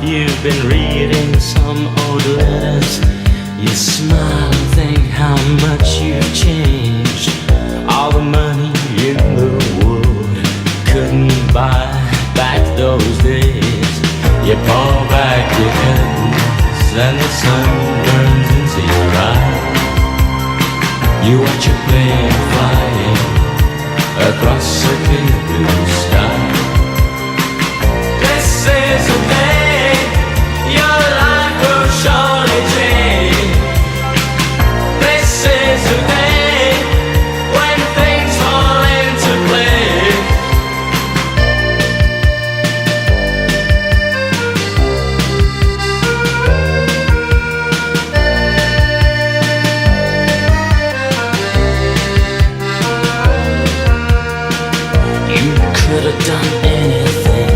you've been reading some old letters. You smile and think how much you've changed. All the money in the world couldn't buy back those days. You pull back your curtains and the sun burns into your eyes. You watch a plane flying across a clear blue sky. This is the day your life will surely change. This is the day when things fall into place. You could have done anything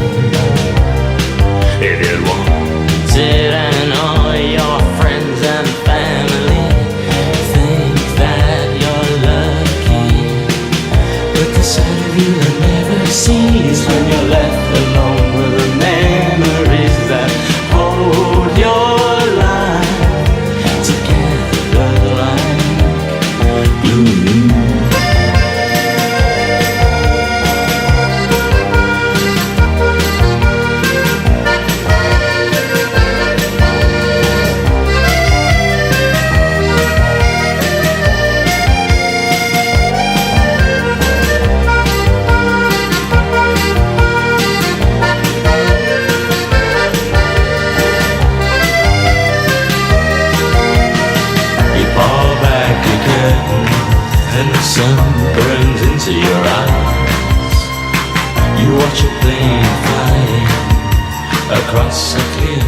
if you wanted, and all your friends and family think that you're lucky. But the side of you that never sees when you're left alone with the memories that hold your life together like glue. And the sun burns into your eyes. You watch a plane flying across a clear